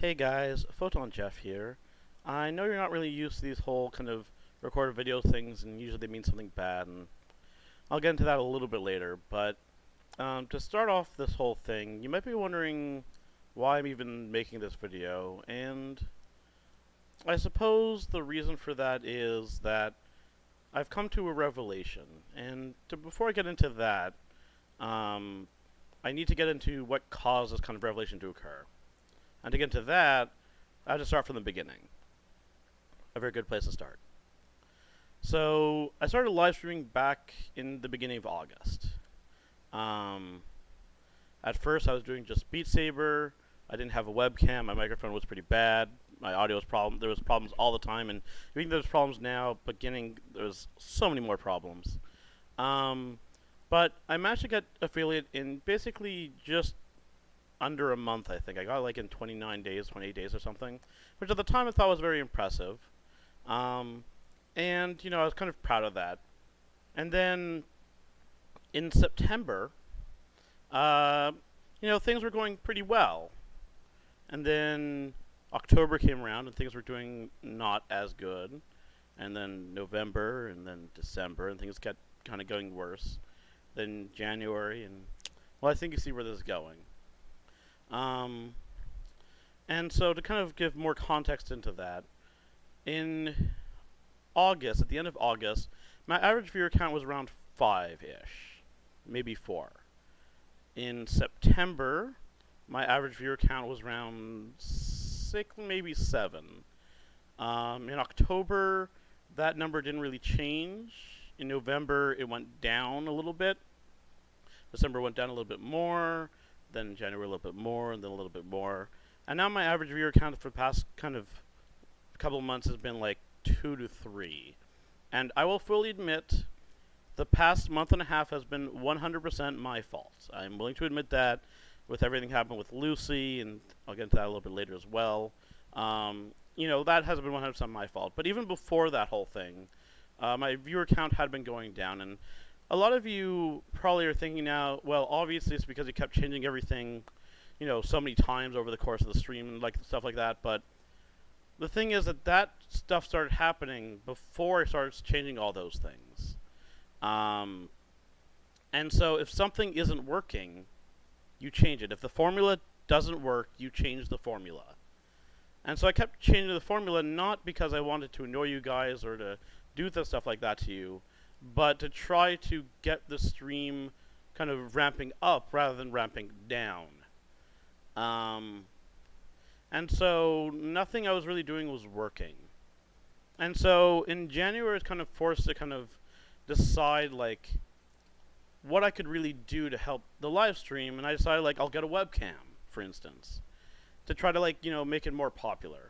Hey guys, Photon Jeff here. I know you're not really used to these whole kind of recorded video things, and usually they mean something bad, and I'll get into that a little bit later. But to start off this whole thing, you might be wondering why I'm even making this video, and I suppose the reason for that is that I've come to a revelation, and before I get into that, um, I need to get into what caused this kind of revelation to occur. And to get into that, I have to start from the beginning. A very good place to start. So I started live streaming back in the beginning of August. Um, at first, I was doing just Beat Saber. I didn't have a webcam. My microphone was pretty bad. My audio was problem. There was problems all the time, and even there's problems now. Beginning, there was so many more problems. Um, but I managed to get affiliate in basically just under a month, I think. I got like in 29 days, 28 days or something, which at the time I thought was very impressive. Um, and, I was kind of proud of that. And then in September, uh, things were going pretty well. And then October came around and things were doing not as good. And then November and then December and things kept kind of going worse. Then January and, well, I think you see where this is going. Um, and so to kind of give more context into that, in August, at the end of August, my average viewer count was around 5-ish, maybe 4. In September, my average viewer count was around 6, maybe 7. In October, that number didn't really change. In November, it went down a little bit. December went down a little bit more. Then January a little bit more, and then a little bit more. And now my average viewer count for the past kind of couple of months has been like 2 to 3. And I will fully admit, the past month and a half has been 100% my fault. I'm willing to admit that with everything happened with Lucy, and I'll get into that a little bit later as well. That has been 100% my fault. But even before that whole thing, my viewer count had been going down, and a lot of you probably are thinking now, well, obviously it's because you kept changing everything, so many times over the course of the stream and like stuff like that. But the thing is that stuff started happening before I started changing all those things. And so if something isn't working, you change it. If the formula doesn't work, you change the formula. And so I kept changing the formula not because I wanted to annoy you guys or to do stuff like that to you, but to try to get the stream kind of ramping up rather than ramping down. And so nothing I was really doing was working. And so in January I was kind of forced to kind of decide like what I could really do to help the live stream, and I decided like I'll get a webcam, for instance, to try to make it more popular.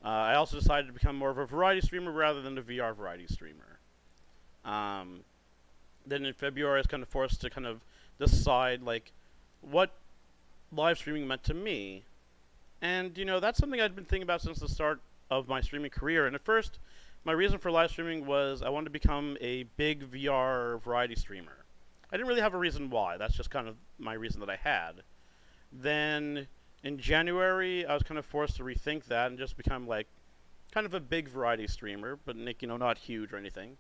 I also decided to become more of a variety streamer rather than a VR variety streamer. Then in February, I was kind of forced to kind of decide like what live streaming meant to me, and that's something I'd been thinking about since the start of my streaming career. And at first, my reason for live streaming was I wanted to become a big VR variety streamer. I didn't really have a reason why. That's just kind of my reason that I had. Then in January, I was kind of forced to rethink that and just become like kind of a big variety streamer, but not huge or anything.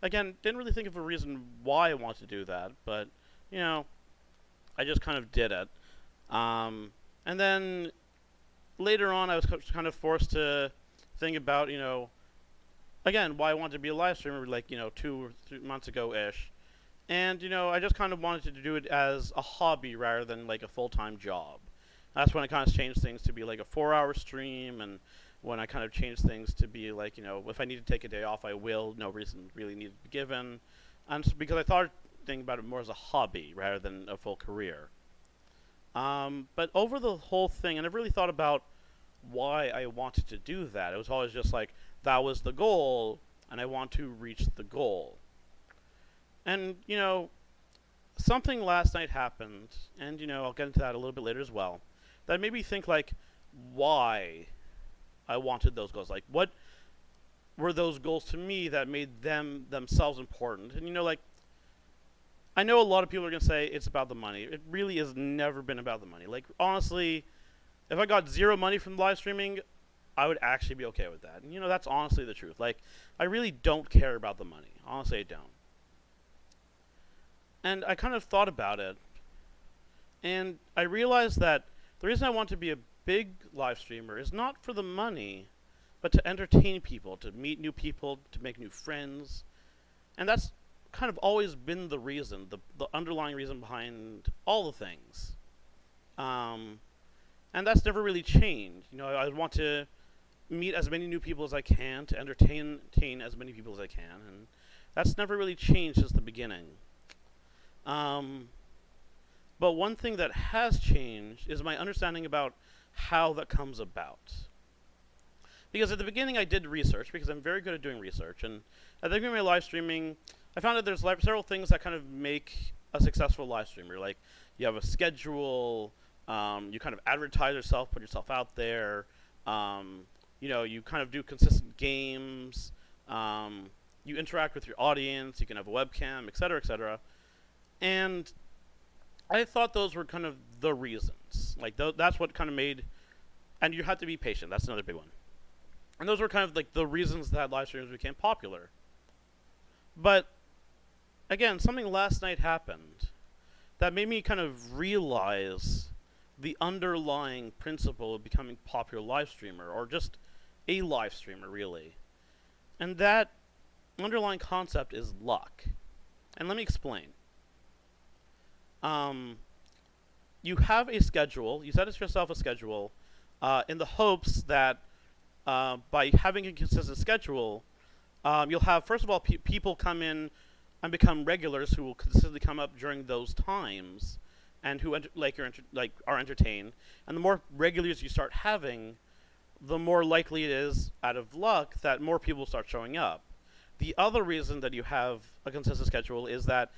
Again, didn't really think of a reason why I wanted to do that, but, I just kind of did it. And then later on, I was kind of forced to think about, again, why I wanted to be a live streamer, like, 2 or 3 months ago-ish. And, I just kind of wanted to do it as a hobby rather than, like, a full-time job. That's when I kind of changed things to be, like, a 4-hour stream, and when I kind of changed things to be like, if I need to take a day off, I will. No reason really needed to be given. And because I thought thinking about it more as a hobby rather than a full career. But over the whole thing, I never really thought about why I wanted to do that. It was always just like, that was the goal, and I want to reach the goal. And, something last night happened, and, I'll get into that a little bit later as well, that made me think, like, why I wanted those goals. Like, what were those goals to me that made them themselves important? And I know a lot of people are going to say it's about the money. It really has never been about the money. Like, honestly, If I got zero money from live streaming, I would actually be okay with that. And that's honestly the truth. Like, I really don't care about the money. Honestly, I don't. And I kind of thought about it, and I realized that the reason I want to be a big live streamer is not for the money, but to entertain people, to meet new people, to make new friends. And that's kind of always been the reason, the underlying reason behind all the things. And that's never really changed. I want to meet as many new people as I can, to entertain as many people as I can, and that's never really changed since the beginning. But one thing that has changed is my understanding about how that comes about. Because at the beginning I did research, because I'm very good at doing research, and at the beginning of my live streaming, I found that there's several things that kind of make a successful live streamer. Like, you have a schedule, you kind of advertise yourself, put yourself out there, you kind of do consistent games, you interact with your audience, you can have a webcam, etc., etc. And I thought those were kind of the reasons. Like, that's what kind of made, and you have to be patient, that's another big one. And those were kind of like the reasons that live streamers became popular. But, again, something last night happened that made me kind of realize the underlying principle of becoming a popular live streamer, or just a live streamer, really. And that underlying concept is luck. And let me explain. You have a schedule, you set yourself a schedule, in the hopes that by having a consistent schedule, you'll have, first of all, people come in and become regulars who will consistently come up during those times, and who are entertained. And the more regulars you start having, the more likely it is, out of luck, that more people start showing up. The other reason that you have a consistent schedule is that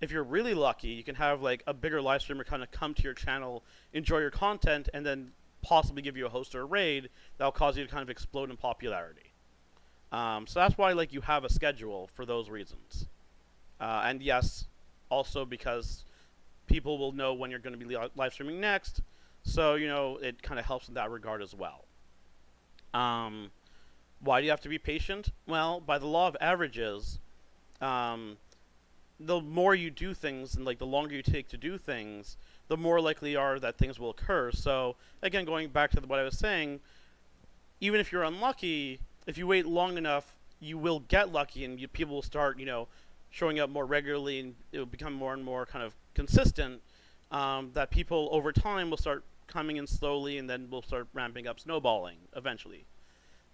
if you're really lucky, you can have like a bigger live streamer kind of come to your channel, enjoy your content, and then possibly give you a host or a raid that'll cause you to kind of explode in popularity. So that's why you have a schedule for those reasons. And yes, also because people will know when you're going to be live streaming next, so it kind of helps in that regard as well. Why do you have to be patient? Well, by the law of averages, the more you do things and the longer you take to do things, the more likely are that things will occur. So again, going back to what I was saying, even if you're unlucky, if you wait long enough, you will get lucky, and people will start showing up more regularly, and it will become more and more kind of consistent, that people over time will start coming in slowly, and then will start ramping up, snowballing eventually.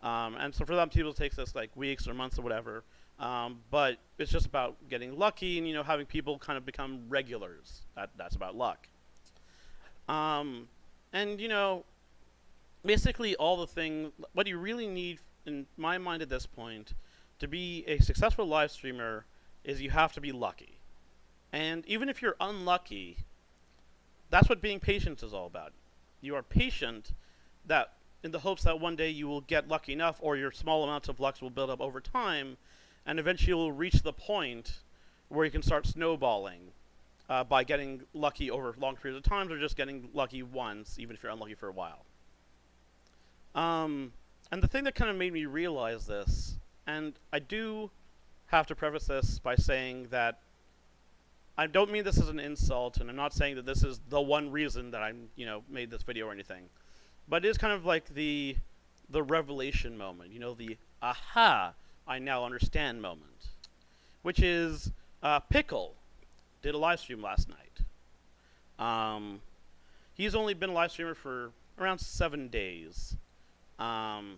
And so for them, people, it takes this weeks or months or whatever. But it's just about getting lucky and having people kind of become regulars. That's about luck. And basically all the thing, what you really need in my mind at this point to be a successful live streamer is you have to be lucky. And even if you're unlucky, that's what being patient is all about. You are patient that in the hopes that one day you will get lucky enough, or your small amounts of luck will build up over time, and eventually you'll reach the point where you can start snowballing by getting lucky over long periods of time, or just getting lucky once, even if you're unlucky for a while. And the thing that kind of made me realize this, and I do have to preface this by saying that I don't mean this as an insult, and I'm not saying that this is the one reason that I made this video or anything, but it is kind of like the revelation moment, the aha, I now understand moment, which is Pickle did a live stream last night. He's only been a live streamer for around 7 days, and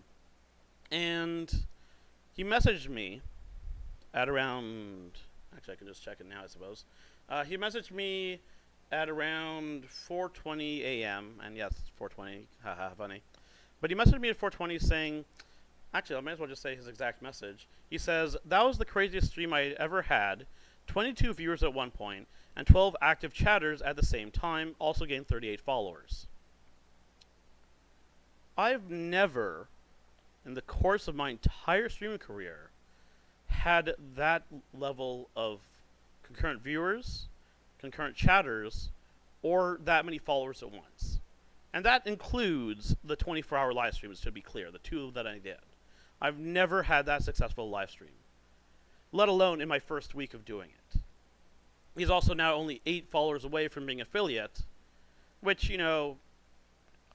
he messaged me at around, actually I can just check it now I suppose, he messaged me at around 4:20 a.m. and yes, 4:20, haha, funny, but he messaged me at 4:20 saying, actually, I might as well just say his exact message. He says, "That was the craziest stream I ever had. 22 viewers at one point, and 12 active chatters at the same time, also gained 38 followers." I've never, in the course of my entire streaming career, had that level of concurrent viewers, concurrent chatters, or that many followers at once. And that includes the 24-hour live streams, to be clear, the two that I did. I've never had that successful live stream, let alone in my first week of doing it. He's also now only 8 followers away from being affiliate, which, you know,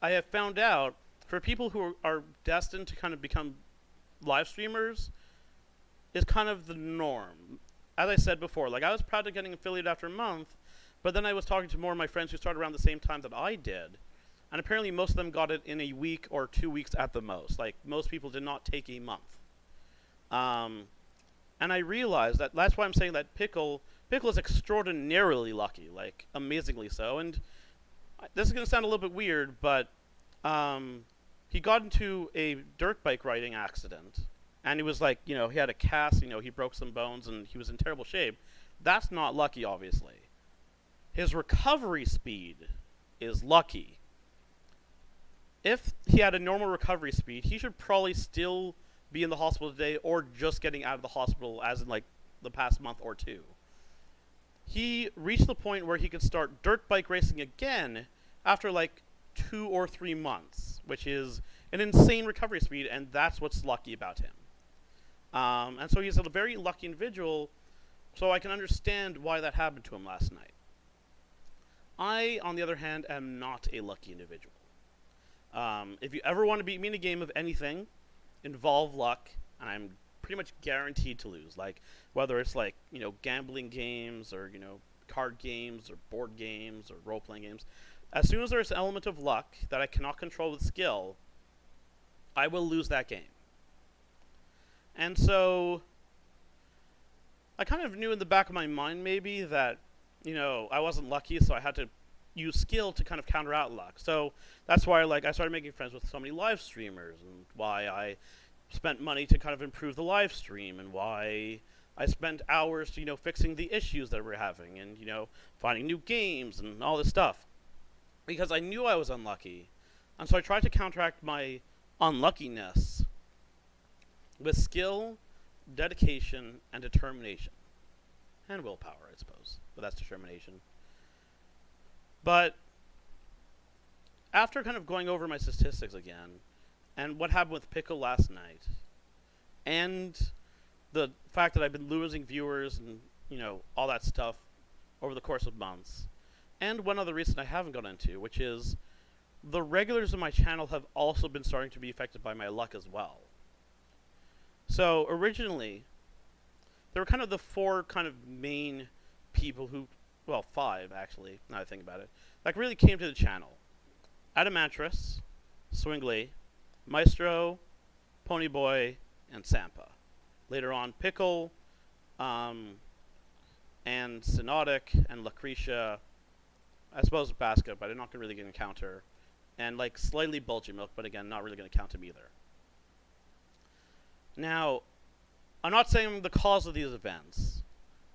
I have found out for people who are destined to kind of become live streamers is kind of the norm. As I said before, like I was proud of getting affiliate after a month, but then I was talking to more of my friends who started around the same time that I did, and apparently most of them got it in a week or 2 weeks at the most. Like most people did not take a month. And I realized that's why I'm saying that Pickle is extraordinarily lucky, like amazingly so. And this is going to sound a little bit weird, but he got into a dirt bike riding accident, and he was like, you know, he had a cast, you know, he broke some bones, and he was in terrible shape. That's not lucky, obviously. His recovery speed is lucky. If he had a normal recovery speed, he should probably still be in the hospital today or just getting out of the hospital as in like the past month or two. He reached the point where he could start dirt bike racing again after like 2 or 3 months, which is an insane recovery speed, and that's what's lucky about him. And so he's a very lucky individual, so I can understand why that happened to him last night. I, on the other hand, am not a lucky individual. If you ever want to beat me in a game of anything, involve luck, and I'm pretty much guaranteed to lose. Like, whether it's like, you know, gambling games or, you know, card games or board games or role-playing games. As soon as there's an element of luck that I cannot control with skill, I will lose that game. And so I kind of knew in the back of my mind maybe that, you know, I wasn't lucky, so I had to use skill to kind of counter out luck. So that's why I started making friends with so many live streamers, and why I spent money to kind of improve the live stream, and why I spent hours, you know, fixing the issues that we're having, and, you know, finding new games and all this stuff. Because I knew I was unlucky, and so I tried to counteract my unluckiness with skill, dedication, and determination. And willpower, I suppose, but that's determination. But after kind of going over my statistics again, and what happened with Pickle last night, and the fact that I've been losing viewers and, you know, all that stuff over the course of months, and one other reason I haven't gone into, which is the regulars of my channel have also been starting to be affected by my luck as well. So originally, there were kind of the 4 kind of main people who, well, 5 actually, now I think about it, like really came to the channel. Adamantrus, Swingley, Maestro, Ponyboy, and Sampa. Later on, Pickle, and Synotic, and Lucretia, I suppose Basket, but I'm not really going to count her, and like slightly Bulgy Milk, but again, not really going to count him either. Now, I'm not saying the cause of these events,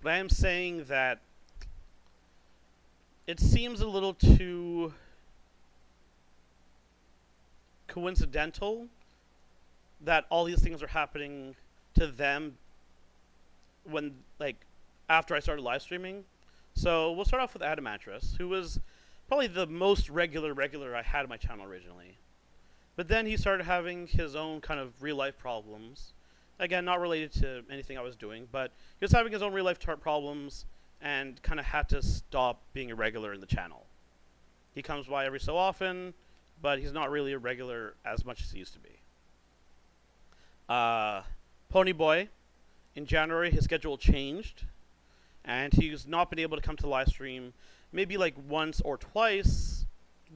but I am saying that it seems a little too coincidental that all these things are happening to them when, like, after I started live streaming. So we'll start off with Adamantrus, who was probably the most regular I had on my channel originally. But then he started having his own kind of real-life problems. Again, not related to anything I was doing, but he was having his own real-life problems and kind of had to stop being a regular in the channel. He comes by every so often, but he's not really a regular as much as he used to be. Ponyboy, in January, his schedule changed, and he's not been able to come to live stream maybe like once or twice,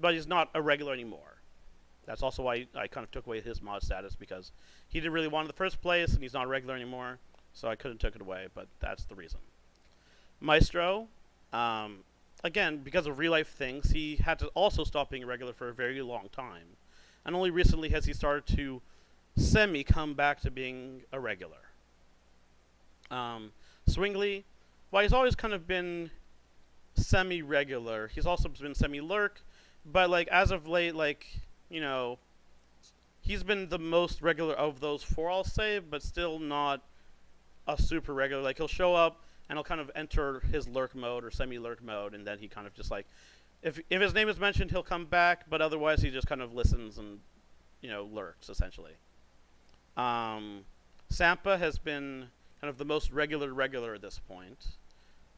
but he's not a regular anymore. That's also why I kind of took away his mod status, because he didn't really want it in the first place, and he's not a regular anymore, so I couldn't take it away, but that's the reason. Maestro, again, because of real-life things, he had to also stop being a regular for a very long time, and only recently has he started to come back to being a regular. Swingley, well, he's always kind of been semi-regular. He's also been semi-lurk, but like as of late, like, you know, he's been the most regular of those 4, I'll say, but still not a super regular. Like, he'll show up and he'll kind of enter his lurk mode or semi-lurk mode, and then he kind of just like if his name is mentioned, he'll come back, but otherwise he just kind of listens and lurks essentially. Sampa has been kind of the most regular at this point.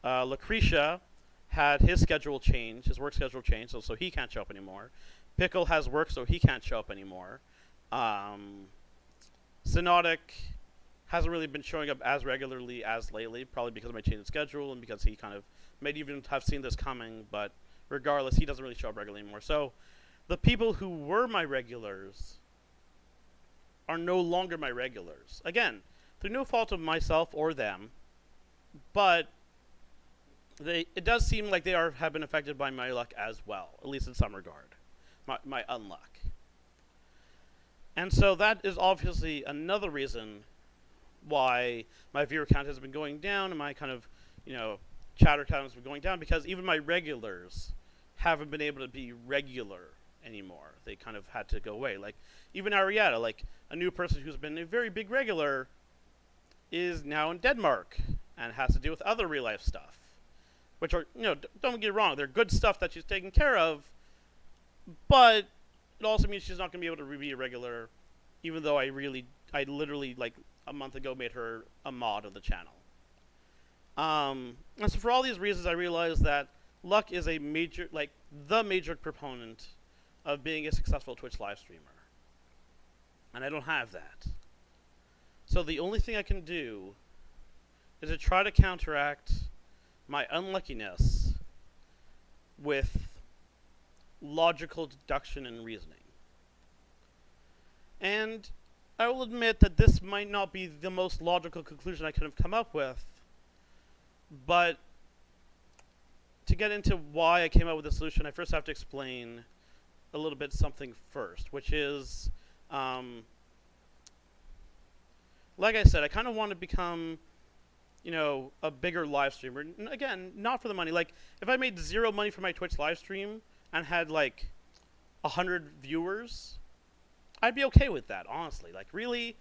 Lucretia had his schedule change, his work schedule changed, so he can't show up anymore. Pickle has work, so he can't show up anymore. Synotic hasn't really been showing up as regularly as lately, probably because of my change in schedule and because he kind of may even have seen this coming, but regardless, he doesn't really show up regularly anymore. So the people who were my regulars are no longer my regulars. Again, through no fault of myself or them, but it does seem like they have been affected by my luck as well, at least in some regard, my unluck. And so that is obviously another reason why my viewer count has been going down and my kind of, chatter count has been going down, because even my regulars haven't been able to be regular anymore. They kind of had to go away. Like, even Arietta, like, a new person who's been a very big regular is now in Denmark and has to deal with other real-life stuff, which are, don't get me wrong, they're good stuff that she's taking care of, but it also means she's not going to be able to be a regular, even though I literally, like, a month ago made her a mod of the channel. And so for all these reasons, I realized that luck is the major proponent of being a successful Twitch live streamer. And I don't have that. So the only thing I can do is to try to counteract my unluckiness with logical deduction and reasoning. And I will admit that this might not be the most logical conclusion I could have come up with, but to get into why I came up with the solution, I first have to explain a little bit something first, which is, like I said, I kind of want to become, a bigger live streamer. Again, not for the money. Like, if I made zero money from my Twitch live stream and had, like, 100 viewers, I'd be okay with that, honestly. Like, really,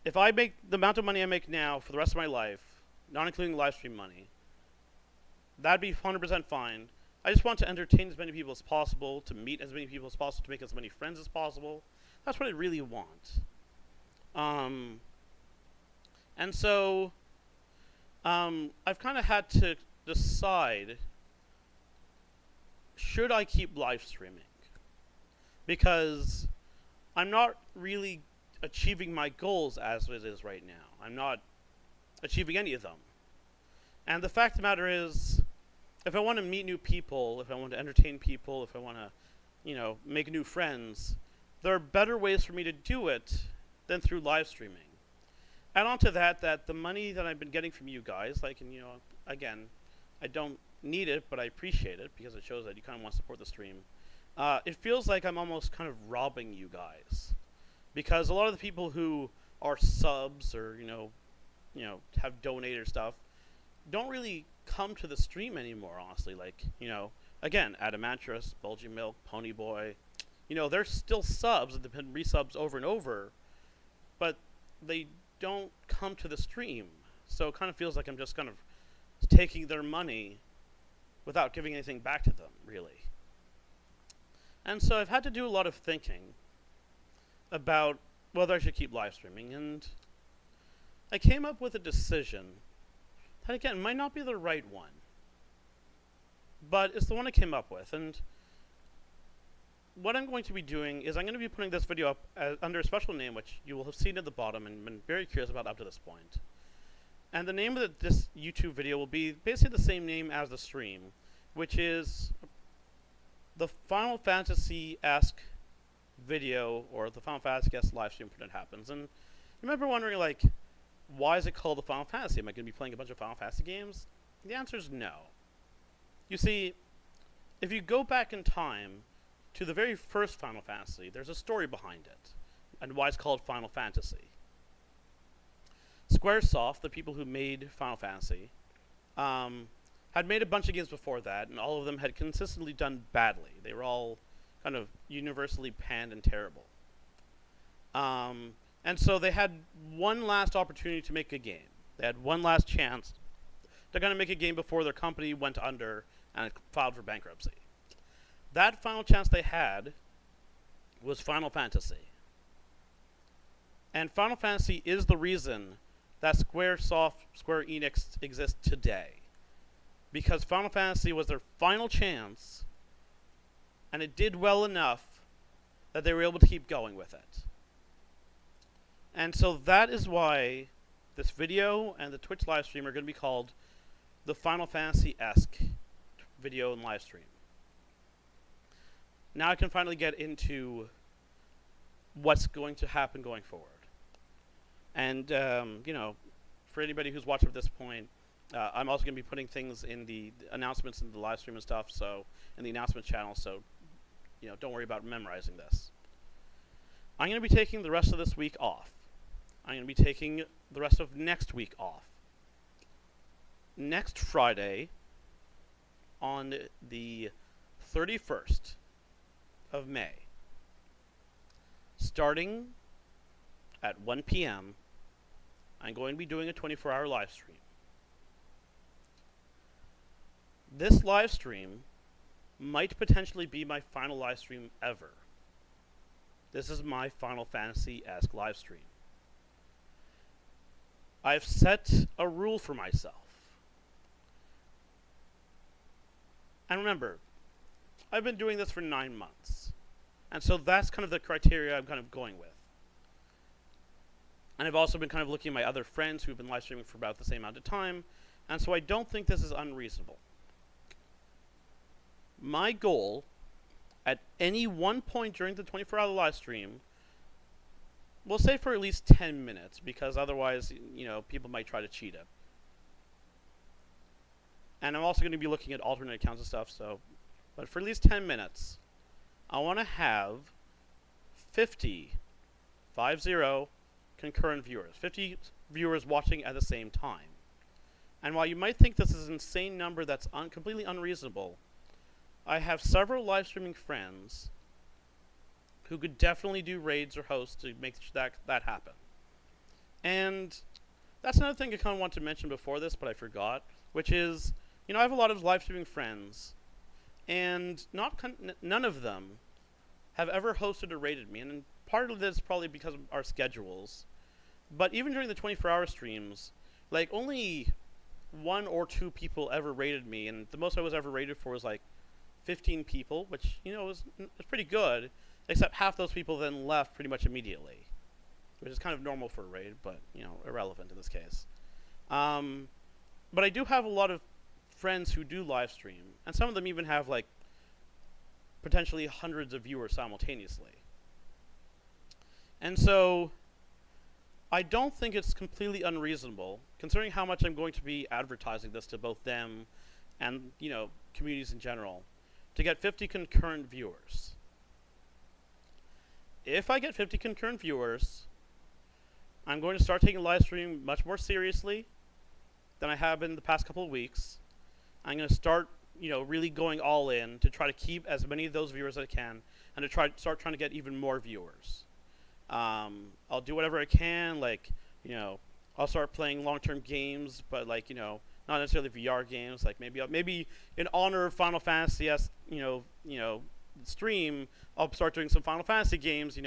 if I make the amount of money I make now for the rest of my life, not including live stream money, that'd be 100% fine. I just want to entertain as many people as possible, to meet as many people as possible, to make as many friends as possible. That's what I really want. And so, I've kind of had to decide, should I keep live streaming? Because I'm not really achieving my goals as it is right now. I'm not achieving any of them. And the fact of the matter is, if I want to meet new people, if I want to entertain people, if I want to, make new friends, there are better ways for me to do it than through live streaming. Add on to that the money that I've been getting from you guys, again, I don't need it, but I appreciate it because it shows that you kind of want to support the stream. It feels like I'm almost kind of robbing you guys, because a lot of the people who are subs or have donated stuff don't really come to the stream anymore, honestly. Like, again, Adamantris, Bulging Milk, Ponyboy, they're still subs and they've been resubs over and over, but they don't come to the stream. So it kind of feels like I'm just kind of taking their money without giving anything back to them, really. And so I've had to do a lot of thinking about whether I should keep live streaming, and I came up with a decision that, again, might not be the right one, but it's the one I came up with. And what I'm going to be doing is I'm going to be putting this video up under a special name, which you will have seen at the bottom and been very curious about up to this point. And the name of this YouTube video will be basically the same name as the stream, which is the Final Fantasy-esque video, or the Final Fantasy-esque live stream when it happens. And you remember wondering, like, why is it called the Final Fantasy? Am I going to be playing a bunch of Final Fantasy games? The answer is no. You see, if you go back in time to the very first Final Fantasy, there's a story behind it, and why it's called Final Fantasy. Squaresoft, the people who made Final Fantasy, had made a bunch of games before that, and all of them had consistently done badly. They were all kind of universally panned and terrible. And so they had one last opportunity to make a game. They had one last chance to kind of make a game before their company went under and filed for bankruptcy. that final chance they had was Final Fantasy. And Final Fantasy is the reason that Square Enix exists today. Because Final Fantasy was their final chance, and it did well enough that they were able to keep going with it. And so that is why this video and the Twitch live stream are going to be called the Final Fantasy-esque video and live stream. Now I can finally get into what's going to happen going forward. And, for anybody who's watched at this point, I'm also going to be putting things in the announcements in the live stream and stuff, so in the announcement channel, so, don't worry about memorizing this. I'm going to be taking the rest of this week off. I'm going to be taking the rest of next week off. Next Friday, on the 31st of May, starting at 1 p.m., I'm going to be doing a 24-hour live stream. This live stream might potentially be my final live stream ever. This is my Final Fantasy-esque live stream. I've set a rule for myself. And remember, I've been doing this for 9 months. And so that's kind of the criteria I'm kind of going with. And I've also been kind of looking at my other friends who've been live streaming for about the same amount of time. And so I don't think this is unreasonable. My goal, at any one point during the 24-hour live stream, we'll say for at least 10 minutes, because otherwise, people might try to cheat it. And I'm also going to be looking at alternate accounts and stuff, but for at least 10 minutes, I want to have 50 concurrent viewers, 50 viewers watching at the same time. And while you might think this is an insane number that's completely unreasonable, I have several live streaming friends who could definitely do raids or hosts to make that happen. And that's another thing I kind of want to mention before this, but I forgot, which is, I have a lot of live streaming friends, and none of them have ever hosted or raided me, and part of this is probably because of our schedules. But even during the 24-hour streams, only 1 or 2 people ever raided me, and the most I was ever raided for was 15 people, which, was pretty good, except half those people then left pretty much immediately, which is kind of normal for a raid, but, irrelevant in this case. But I do have a lot of friends who do live stream, and some of them even have, potentially hundreds of viewers simultaneously. And so, I don't think it's completely unreasonable, considering how much I'm going to be advertising this to both them and, communities in general, to get 50 concurrent viewers. If I get 50 concurrent viewers, I'm going to start taking live stream much more seriously than I have in the past couple of weeks. I'm going to start, really going all in to try to keep as many of those viewers as I can, and to start trying to get even more viewers. I'll do whatever I can, I'll start playing long-term games, but not necessarily VR games. Maybe in honor of Final Fantasy, stream, I'll start doing some Final Fantasy games,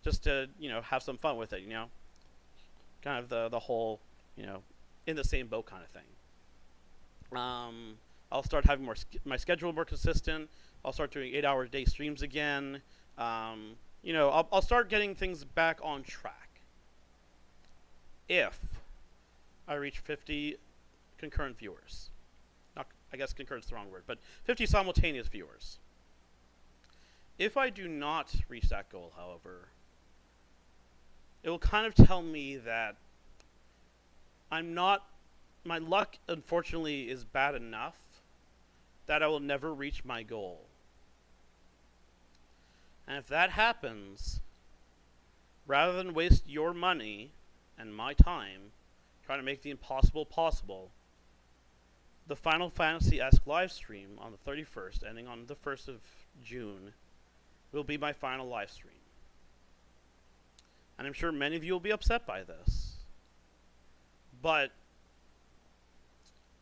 just to have some fun with it, kind of the whole in the same boat kind of thing. I'll start having my schedule more consistent. I'll start doing 8-hour-a-day streams again. I'll start getting things back on track if I reach 50 concurrent viewers. I guess concurrent is the wrong word, but 50 simultaneous viewers. If I do not reach that goal, however, it will kind of tell me that my luck, unfortunately, is bad enough that I will never reach my goal. And if that happens, rather than waste your money and my time trying to make the impossible possible, the Final Fantasy-esque live stream on the 31st, ending on the 1st of June, will be my final live stream. And I'm sure many of you will be upset by this. But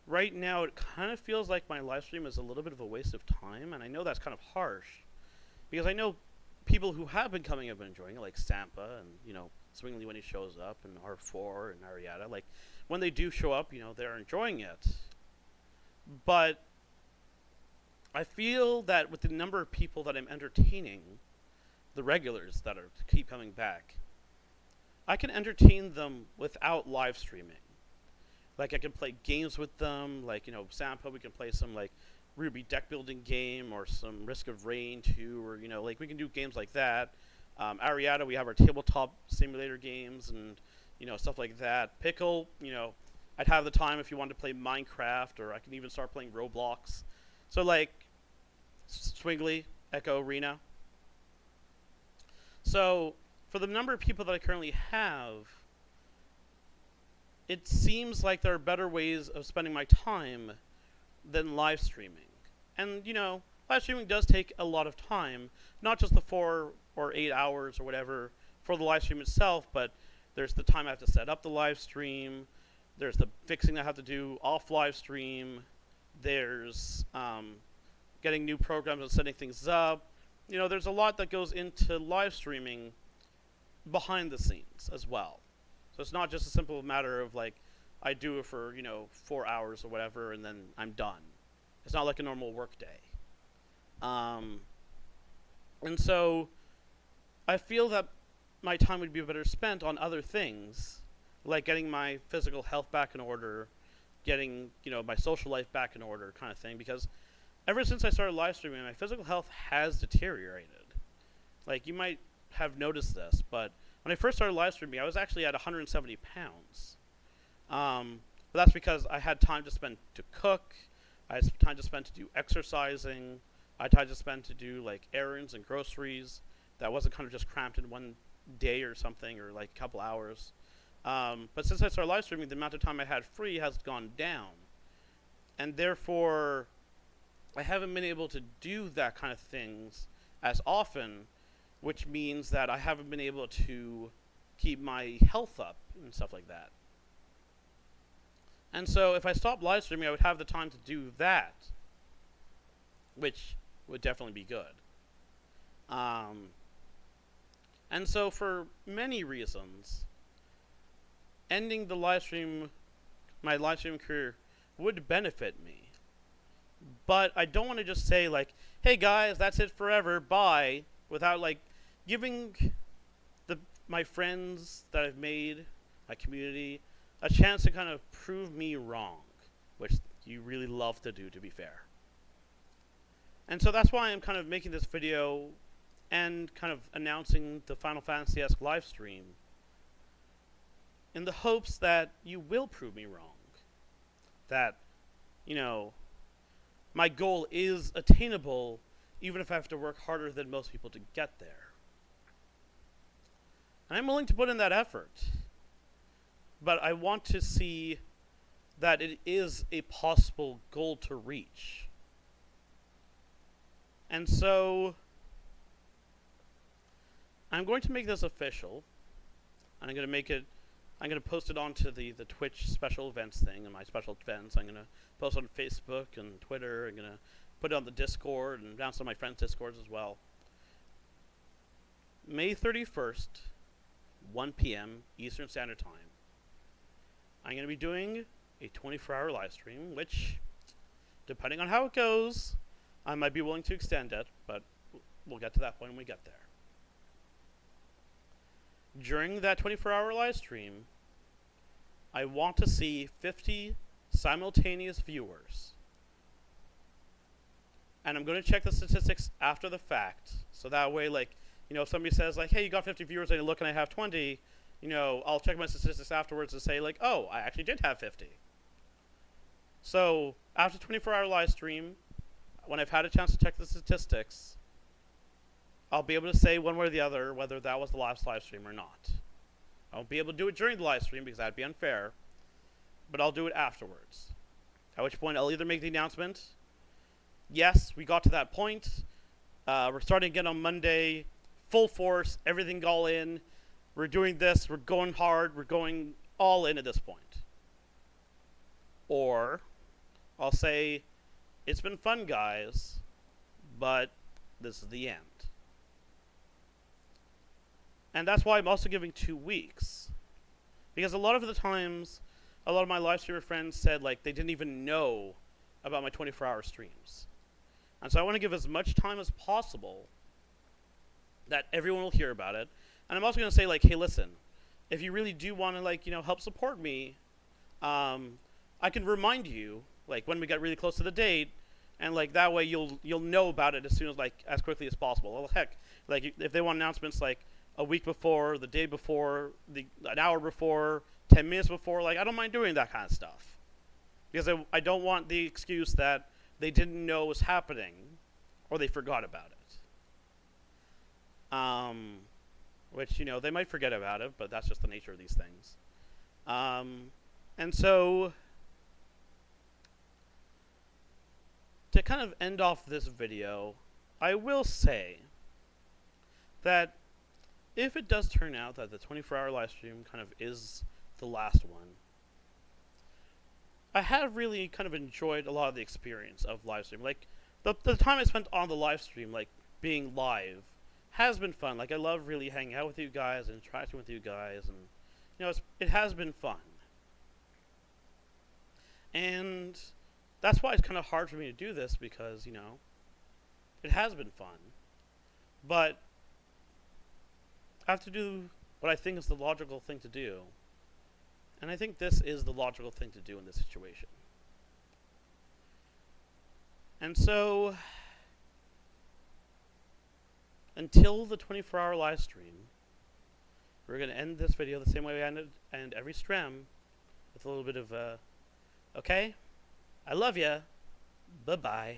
right now it kind of feels like my live stream is a little bit of a waste of time, and I know that's kind of harsh because I know people who have been coming have been enjoying it, like Sampa and Swingley when he shows up, and R4 and Arietta. Like when they do show up, they're enjoying it. But I feel that with the number of people that I'm entertaining, the regulars that are keep coming back, I can entertain them without live streaming. Like I can play games with them, like Sampa, we can play some like Ruby deck building game or some Risk of Rain 2, or like we can do games like that. Arietta, we have our tabletop simulator games and stuff like that. Pickle, I'd have the time if you wanted to play Minecraft, or I can even start playing Roblox. So like Swingly, Echo Arena. So for the number of people that I currently have, it seems like there are better ways of spending my time than live streaming. And live streaming does take a lot of time, not just the 4 or 8 hours or whatever for the live stream itself, but there's the time I have to set up the live stream, there's the fixing I have to do off live stream, there's getting new programs and setting things up. There's a lot that goes into live streaming behind the scenes as well. So it's not just a simple matter of like, I do it for, 4 hours or whatever and then I'm done. It's not like a normal work day. And so I feel that my time would be better spent on other things, like getting my physical health back in order, getting, my social life back in order kind of thing, because ever since I started live streaming, my physical health has deteriorated. Like, you might have noticed this, but when I first started live streaming, I was actually at 170 pounds. But that's because I had time to spend to cook, I had time to spend to do exercising, I had time to spend to do like errands and groceries. That wasn't kind of just cramped in one day or something, or like a couple hours. But since I started live streaming, the amount of time I had free has gone down. And therefore, I haven't been able to do that kind of things as often, which means that I haven't been able to keep my health up and stuff like that. And so if I stopped live streaming, I would have the time to do that, which would definitely be good. And so for many reasons, ending the live stream, my live stream career, would benefit me. But I don't want to just say like, hey guys, that's it forever, bye, without like giving my friends that I've made, my community, a chance to kind of prove me wrong, which you really love to do, to be fair. And so that's why I'm kind of making this video and kind of announcing the Final Fantasy-esque live stream in the hopes that you will prove me wrong. That, my goal is attainable even if I have to work harder than most people to get there. And I'm willing to put in that effort. But I want to see that it is a possible goal to reach. And so I'm going to make this official. And I'm going to post it onto the Twitch special events thing, and my special events. I'm going to post on Facebook and Twitter. I'm going to put it on the Discord and down some of my friends' Discords as well. May 31st, 1 p.m. Eastern Standard Time. I'm going to be doing a 24-hour live stream, which, depending on how it goes, I might be willing to extend it, but we'll get to that point when we get there. During that 24-hour live stream, I want to see 50 simultaneous viewers. And I'm going to check the statistics after the fact, so that way, like, if somebody says, like, hey, you got 50 viewers, and I look and I have 20, I'll check my statistics afterwards and say, like, oh, I actually did have 50. So, after 24-hour live stream, when I've had a chance to check the statistics, I'll be able to say one way or the other whether that was the last live stream or not. I won't be able to do it during the live stream because that'd be unfair, but I'll do it afterwards. At which point, I'll either make the announcement, yes, we got to that point, we're starting again on Monday, full force, everything all in, we're doing this, we're going hard, we're going all in at this point. Or I'll say, it's been fun, guys, but this is the end. And that's why I'm also giving 2 weeks. Because a lot of the times, a lot of my live streamer friends said, like, they didn't even know about my 24-hour streams. And so I want to give as much time as possible that everyone will hear about it. And I'm also going to say, like, hey, listen, if you really do want to, like, help support me, I can remind you, like, when we get really close to the date, and, like, that way you'll know about it as soon as, like, as quickly as possible. Well, heck, like, if they want announcements, like, a week before, the day before, an hour before, 10 minutes before, like, I don't mind doing that kind of stuff. Because I don't want the excuse that they didn't know was happening, or they forgot about it. Which, they might forget about it, but that's just the nature of these things. And so, to kind of end off this video, I will say that if it does turn out that the 24-hour live stream kind of is the last one, I have really kind of enjoyed a lot of the experience of live stream. Like, the time I spent on the live stream, like, being live, has been fun. Like, I love really hanging out with you guys and interacting with you guys, and, it has been fun. And that's why it's kind of hard for me to do this, because, it has been fun. But I have to do what I think is the logical thing to do. And I think this is the logical thing to do in this situation. And so, until the 24-hour live stream, we're going to end this video the same way we end every stream, with a little bit of, okay, I love ya, bye-bye.